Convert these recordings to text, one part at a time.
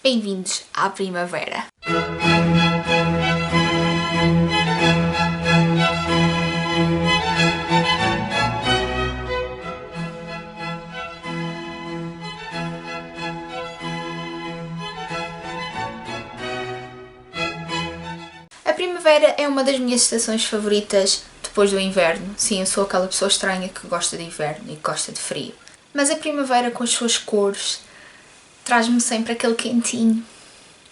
Bem-vindos à primavera. A primavera é uma das minhas estações favoritas depois do inverno. Sim, eu sou aquela pessoa estranha que gosta de inverno e que gosta de frio. Mas a primavera, com as suas cores, traz-me sempre aquele quentinho.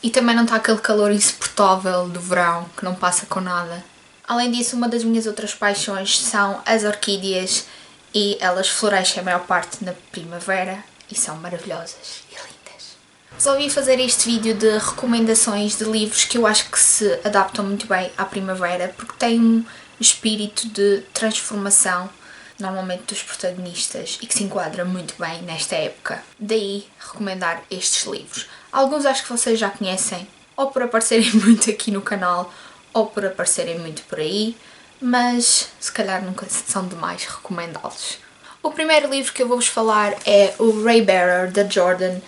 E também não está aquele calor insuportável do verão, que não passa com nada. Além disso, uma das minhas outras paixões são as orquídeas e elas florescem a maior parte na primavera e são maravilhosas e lindas. Resolvi fazer este vídeo de recomendações de livros que eu acho que se adaptam muito bem à primavera porque têm um espírito de transformação, normalmente dos protagonistas, e que se enquadra muito bem nesta época. Daí recomendar estes livros. Alguns acho que vocês já conhecem, ou por aparecerem muito aqui no canal, ou por aparecerem muito por aí, mas se calhar nunca são demais recomendá-los. O primeiro livro que eu vou-vos falar é o Raybearer, da Jordan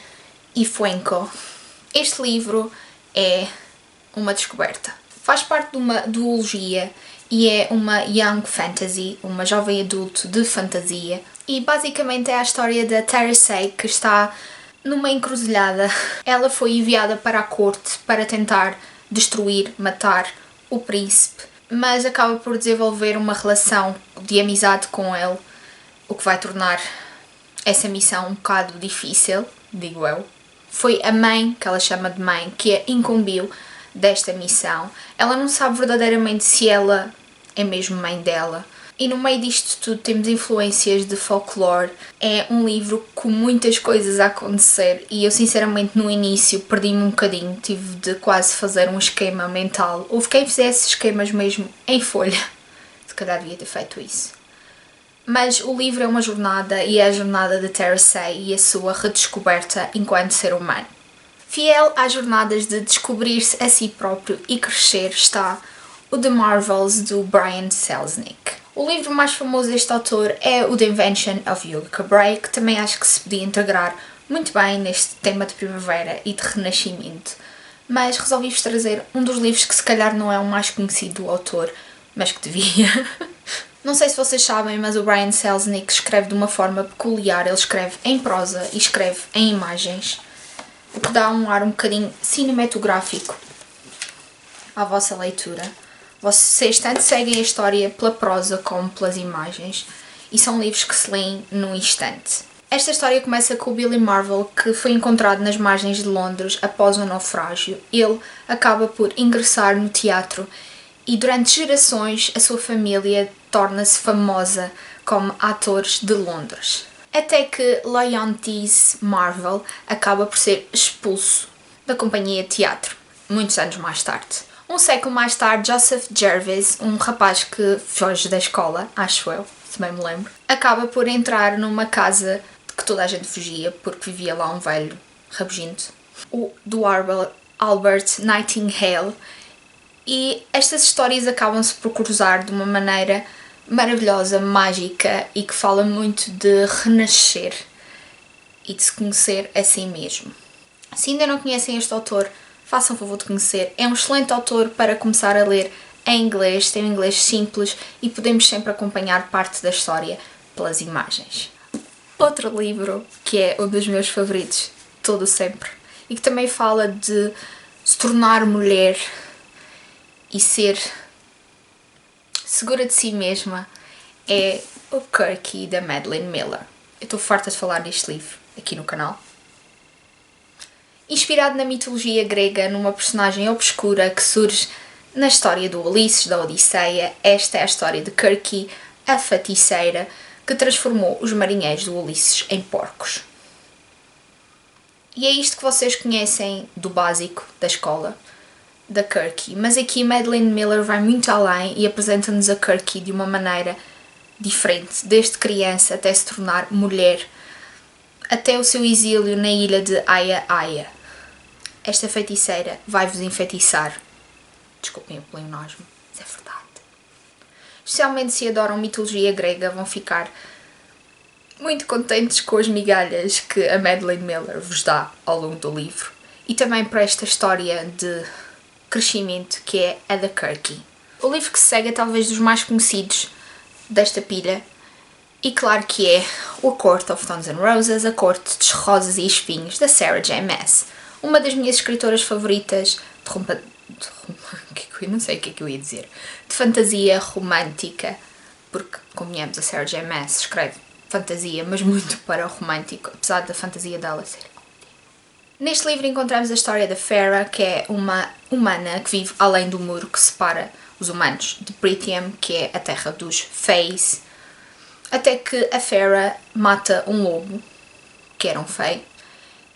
e Fuenco. Este livro é uma descoberta. Faz parte de uma duologia e é uma young fantasy, uma jovem adulto de fantasia. E basicamente é a história da Teresa, que está numa encruzilhada. Ela foi enviada para a corte para tentar destruir, matar o príncipe, mas acaba por desenvolver uma relação de amizade com ele, o que vai tornar essa missão um bocado difícil, digo eu. Foi a mãe, que ela chama de mãe, que a incumbiu desta missão. Ela não sabe verdadeiramente se ela é mesmo mãe dela. E no meio disto tudo temos influências de folclore. É um livro com muitas coisas a acontecer e eu sinceramente no início perdi-me um bocadinho. Tive de quase fazer um esquema mental. Houve quem fizesse esquemas mesmo em folha. Se calhar devia ter feito isso. Mas o livro é uma jornada e é a jornada de Teresa e a sua redescoberta enquanto ser humano. Fiel às jornadas de descobrir-se a si próprio e crescer está o The Marvels, do Brian Selznick. O livro mais famoso deste autor é o The Invention of Yuga Cabray, que também acho que se podia integrar muito bem neste tema de primavera e de renascimento. Mas resolvi-vos trazer um dos livros que se calhar não é o mais conhecido do autor, mas que devia. Não sei se vocês sabem, mas o Brian Selznick escreve de uma forma peculiar. Ele escreve em prosa e escreve em imagens, o que dá um ar um bocadinho cinematográfico à vossa leitura. Vocês tanto seguem a história pela prosa como pelas imagens e são livros que se leem num instante. Esta história começa com o Billy Marvel, que foi encontrado nas margens de Londres após um naufrágio. Ele acaba por ingressar no teatro e durante gerações a sua família torna-se famosa como atores de Londres. Até que Leontes Marvel acaba por ser expulso da companhia de teatro, muitos anos mais tarde. Um século mais tarde, Joseph Jervis, um rapaz que foge da escola, acho eu, se bem me lembro, acaba por entrar numa casa de que toda a gente fugia, porque vivia lá um velho rabugento, o do Albert Nightingale, e estas histórias acabam-se por cruzar de uma maneira maravilhosa, mágica e que fala muito de renascer e de se conhecer a si mesmo. Se ainda não conhecem este autor, façam o favor de conhecer. É um excelente autor para começar a ler em inglês, tem um inglês simples e podemos sempre acompanhar parte da história pelas imagens. Outro livro que é um dos meus favoritos, todo sempre, e que também fala de se tornar mulher e ser segura de si mesma, é o Kirky, da Madeline Miller. Eu estou farta de falar deste livro aqui no canal. Inspirado na mitologia grega, numa personagem obscura que surge na história do Ulisses, da Odisseia, esta é a história de Kirky, a feiticeira, que transformou os marinheiros do Ulisses em porcos. E é isto que vocês conhecem do básico da escola, da Kirky, mas aqui Madeline Miller vai muito além e apresenta-nos a Kirky de uma maneira diferente, desde criança até se tornar mulher, até o seu exílio na ilha de Aia Aia. Esta feiticeira vai-vos enfeitiçar. Desculpem o pleonasmo, mas é verdade. Especialmente se adoram mitologia grega, vão ficar muito contentes com as migalhas que a Madeline Miller vos dá ao longo do livro e também para esta história de crescimento que é a da Kirky. O livro que se segue é talvez dos mais conhecidos desta pilha, e claro que é o A Court of Thorns and Roses, A Corte de Rosas e Espinhos, da Sarah J. Maas. Uma das minhas escritoras favoritas não sei o que é que eu ia dizer, de fantasia romântica, porque, convenhamos, a Sarah J. Maas escreve fantasia, mas muito para o romântico, apesar da fantasia dela ser. Neste livro encontramos a história da Feyre, que é uma humana que vive além do muro que separa os humanos de Prythian, que é a terra dos Fays, até que a Feyre mata um lobo, que era um Fey,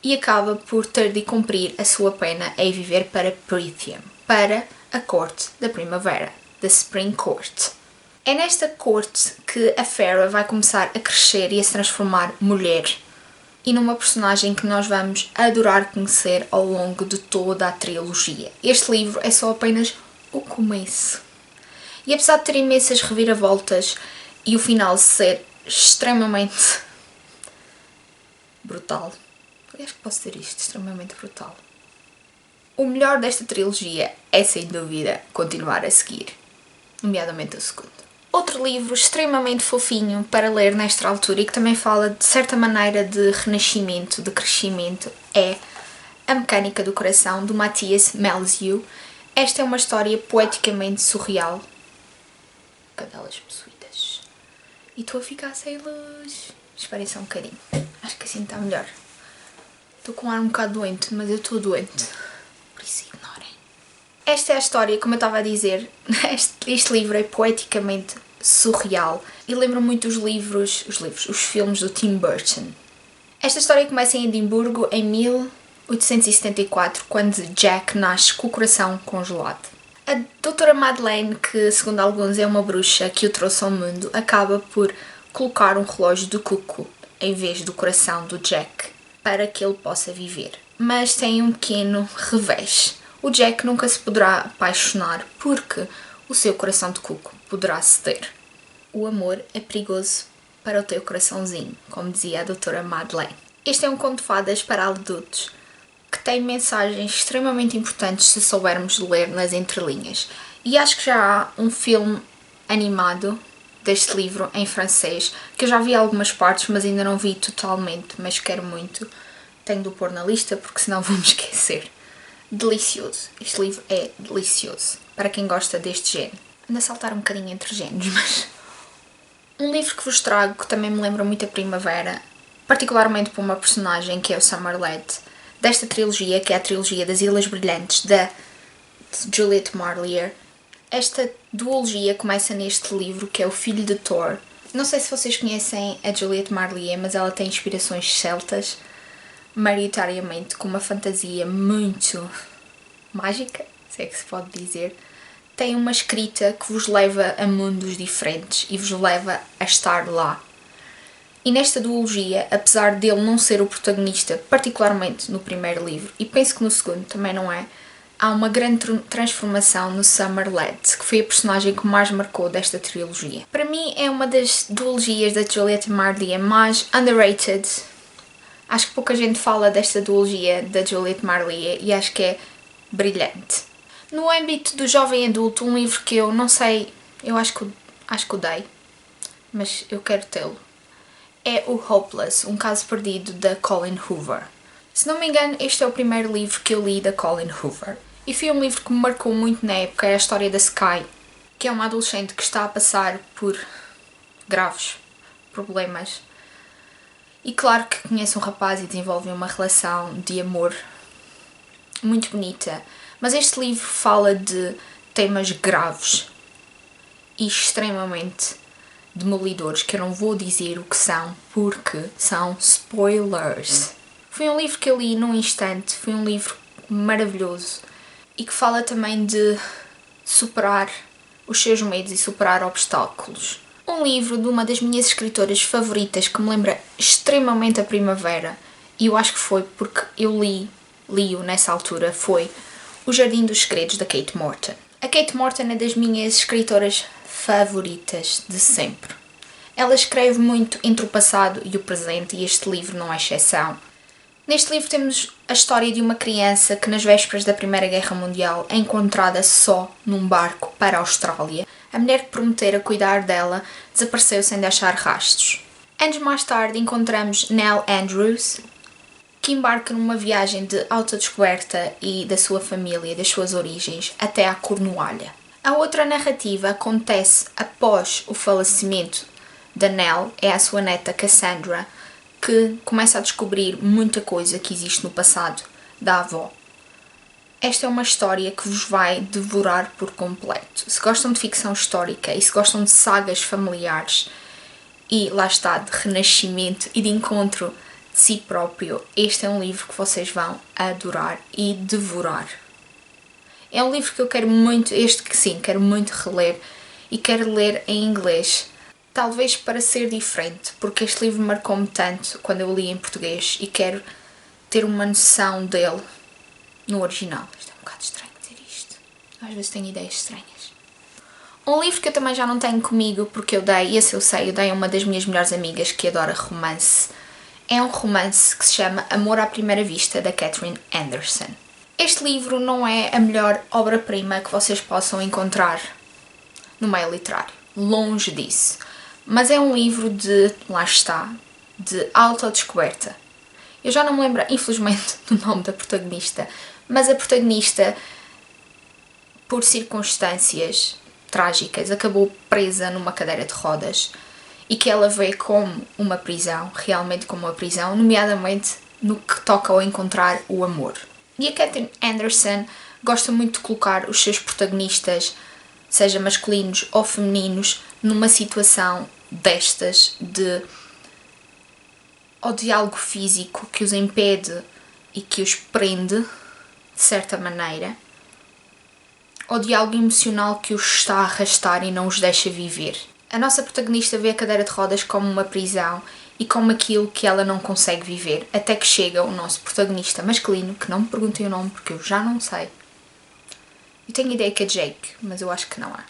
e acaba por ter de cumprir a sua pena e viver para Prythian, para a Corte da Primavera, da Spring Court. É nesta corte que a Feyre vai começar a crescer e a se transformar mulher, e numa personagem que nós vamos adorar conhecer ao longo de toda a trilogia. Este livro é só apenas o começo. E apesar de ter imensas reviravoltas e o final ser extremamente brutal, eu acho que posso dizer isto, extremamente brutal, o melhor desta trilogia é sem dúvida continuar a seguir, nomeadamente o segundo. Outro livro extremamente fofinho para ler nesta altura e que também fala de certa maneira de renascimento, de crescimento, é A Mecânica do Coração, do Matthias Melziu. Esta é uma história poeticamente surreal. Cadelas possuídas. E estou a ficar sem luz. Esperem só um bocadinho. Acho que assim está melhor. Estou com um ar um bocado doente, mas eu estou doente. Por isso ignorem. Esta é a história, como eu estava a dizer, este livro é poeticamente surreal e lembra muito os filmes do Tim Burton. Esta história começa em Edimburgo em 1874, quando Jack nasce com o coração congelado. A doutora Madeleine, que segundo alguns é uma bruxa que o trouxe ao mundo, acaba por colocar um relógio do cuco em vez do coração do Jack para que ele possa viver. Mas tem um pequeno revés. O Jack nunca se poderá apaixonar porque o seu coração de cuco poderá ceder. O amor é perigoso para o teu coraçãozinho, como dizia a doutora Madeleine. Este é um conto de fadas para adultos que tem mensagens extremamente importantes se soubermos ler nas entrelinhas. E acho que já há um filme animado deste livro em francês, que eu já vi algumas partes, mas ainda não vi totalmente, mas quero muito. Tenho de o pôr na lista porque senão vou-me esquecer. Delicioso. Este livro é delicioso para quem gosta deste género. Ando a saltar um bocadinho entre géneros, mas... Um livro que vos trago que também me lembra muito a primavera, particularmente por uma personagem que é o Summerled, desta trilogia, que é a trilogia das Ilhas Brilhantes, de Juliet Marlier. Esta duologia começa neste livro, que é O Filho de Thor. Não sei se vocês conhecem a Juliet Marlier, mas ela tem inspirações celtas, maioritariamente com uma fantasia muito mágica, se é que se pode dizer. Tem uma escrita que vos leva a mundos diferentes e vos leva a estar lá. E nesta duologia, apesar dele não ser o protagonista, particularmente no primeiro livro, e penso que no segundo também não é, há uma grande transformação no Summerled, que foi a personagem que mais marcou desta trilogia. Para mim é uma das duologias da Juliet Marlier mais underrated. Acho que pouca gente fala desta duologia da Juliet Marlier e acho que é brilhante. No âmbito do jovem adulto, um livro que eu não sei, eu acho que odeio, mas eu quero tê-lo, é o Hopeless, um caso perdido, da Colleen Hoover. Se não me engano, este é o primeiro livro que eu li da Colleen Hoover. E foi um livro que me marcou muito na época, é a história da Sky, que é uma adolescente que está a passar por graves problemas. E claro que conhece um rapaz e desenvolve uma relação de amor muito bonita. Mas este livro fala de temas graves e extremamente demolidores, que eu não vou dizer o que são, porque são spoilers. Foi um livro que eu li num instante, foi um livro maravilhoso e que fala também de superar os seus medos e superar obstáculos. Um livro de uma das minhas escritoras favoritas que me lembra extremamente a primavera, e eu acho que foi porque eu li-o nessa altura, foi O Jardim dos Segredos, da Kate Morton. A Kate Morton é das minhas escritoras favoritas de sempre. Ela escreve muito entre o passado e o presente e este livro não é exceção. Neste livro temos a história de uma criança que nas vésperas da Primeira Guerra Mundial é encontrada só num barco para a Austrália. A mulher que prometera cuidar dela desapareceu sem deixar rastros. Anos mais tarde encontramos Nell Andrews, que embarca numa viagem de autodescoberta e da sua família, das suas origens, até à Cornualha. A outra narrativa acontece após o falecimento da Nell, é a sua neta Cassandra, que começa a descobrir muita coisa que existe no passado da avó. Esta é uma história que vos vai devorar por completo. Se gostam de ficção histórica e se gostam de sagas familiares e, lá está, de renascimento e de encontro de si próprio, este é um livro que vocês vão adorar e devorar. É um livro que eu quero muito, quero muito reler e quero ler em inglês. Talvez para ser diferente, porque este livro marcou-me tanto quando eu li em português e quero ter uma noção dele no original. Isto é um bocado estranho dizer isto. Às vezes tenho ideias estranhas. Um livro que eu também já não tenho comigo, porque eu dei a uma das minhas melhores amigas que adora romance. É um romance que se chama Amor à Primeira Vista, da Catherine Anderson. Este livro não é a melhor obra-prima que vocês possam encontrar no meio literário. Longe disso. Mas é um livro de autodescoberta. Eu já não me lembro, infelizmente, do nome da protagonista, mas a protagonista, por circunstâncias trágicas, acabou presa numa cadeira de rodas e que ela vê como uma prisão, realmente como uma prisão, nomeadamente no que toca ao encontrar o amor. E a Catherine Anderson gosta muito de colocar os seus protagonistas, seja masculinos ou femininos, numa situação destas ou de algo físico que os impede e que os prende, de certa maneira, ou de algo emocional que os está a arrastar e não os deixa viver. A nossa protagonista vê a cadeira de rodas como uma prisão e como aquilo que ela não consegue viver, até que chega o nosso protagonista masculino, que não me perguntem o nome porque eu já não sei. Eu tenho ideia que é Jake, mas eu acho que não é.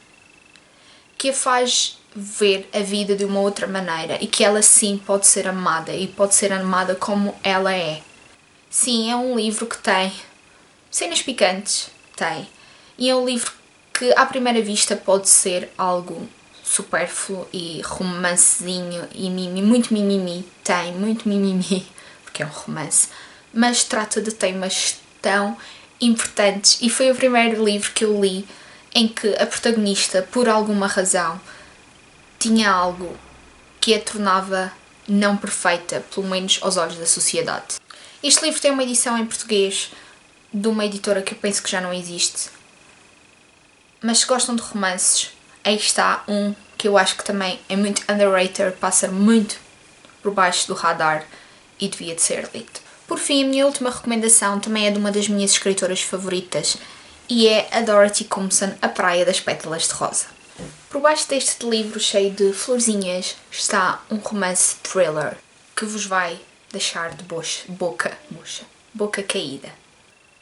Que a faz ver a vida de uma outra maneira e que ela sim pode ser amada e pode ser amada como ela é. Sim, é um livro que tem cenas picantes, tem. E é um livro que à primeira vista pode ser algo supérfluo e romancezinho e muito mimimi. Tem muito mimimi, porque é um romance. Mas trata de temas tão importantes e foi o primeiro livro que eu li em que a protagonista, por alguma razão, tinha algo que a tornava não perfeita, pelo menos aos olhos da sociedade. Este livro tem uma edição em português de uma editora que eu penso que já não existe. Mas se gostam de romances, aí está um que eu acho que também é muito underrated, passa muito por baixo do radar e devia de ser lido. Por fim, a minha última recomendação também é de uma das minhas escritoras favoritas e é a Dorothy Comson, A Praia das Pétalas de Rosa. Por baixo deste livro cheio de florzinhas está um romance thriller que vos vai deixar de boca caída.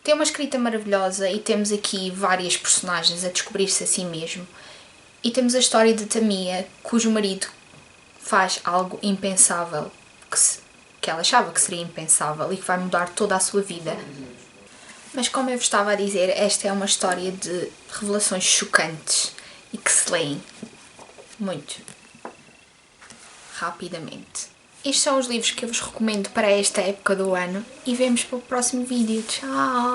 Tem uma escrita maravilhosa e temos aqui várias personagens a descobrir-se a si mesmo. E temos a história de Tamia, cujo marido faz algo impensável, que ela achava que seria impensável e que vai mudar toda a sua vida. Mas como eu vos estava a dizer, esta é uma história de revelações chocantes e que se leem muito rapidamente. Estes são os livros que eu vos recomendo para esta época do ano e vemos para o próximo vídeo. Tchau!